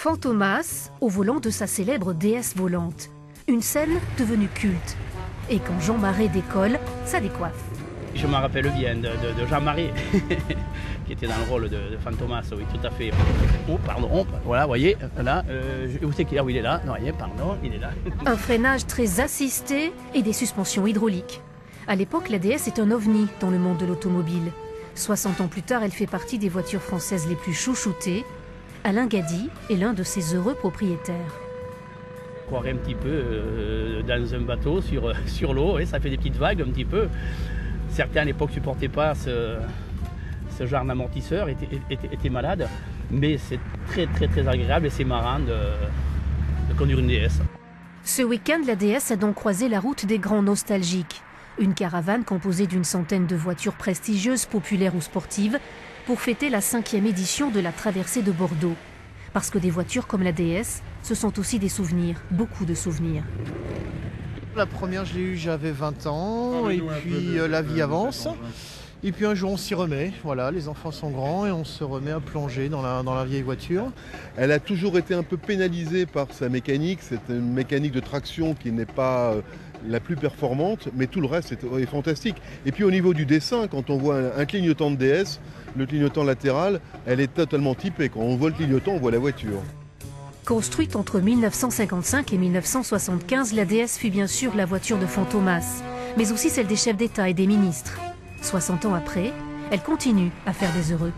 Fantomas au volant de sa célèbre déesse volante. Une scène devenue culte. Et quand Jean Marais décolle, ça décoiffe. Je me rappelle bien de Jean Marais, qui était dans le rôle de Fantomas, oui, tout à fait. Oh, pardon, voilà, vous voyez, là, où c'est qu'il est? Ah oui, il est là, non, pardon, il est là. Un freinage très assisté et des suspensions hydrauliques. À l'époque, la DS est un ovni dans le monde de l'automobile. 60 ans plus tard, elle fait partie des voitures françaises les plus chouchoutées. Alain Gady est l'un de ses heureux propriétaires. On croirait un petit peu dans un bateau sur l'eau, ça fait des petites vagues un petit peu. Certains à l'époque ne supportaient pas ce genre d'amortisseur, étaient malades, mais c'est très agréable et c'est marrant de conduire une DS. Ce week-end, la DS a donc croisé la route des grands nostalgiques. Une caravane composée d'une centaine de voitures prestigieuses, populaires ou sportives, pour fêter la 5e édition de la traversée de Bordeaux. Parce que des voitures comme la DS, ce sont aussi des souvenirs, beaucoup de souvenirs. La première, je l'ai eue, j'avais 20 ans, et puis la vie avance. Et puis un jour, on s'y remet. Voilà, les enfants sont grands et on se remet à plonger dans la vieille voiture. Elle a toujours été un peu pénalisée par sa mécanique. C'est une mécanique de traction qui n'est pas la plus performante, mais tout le reste est fantastique. Et puis au niveau du dessin, quand on voit un clignotant de DS, le clignotant latéral, elle est totalement typée. Quand on voit le clignotant, on voit la voiture. Construite entre 1955 et 1975, la DS fut bien sûr la voiture de Fantomas, mais aussi celle des chefs d'État et des ministres. 60 ans après, elle continue à faire des heureux.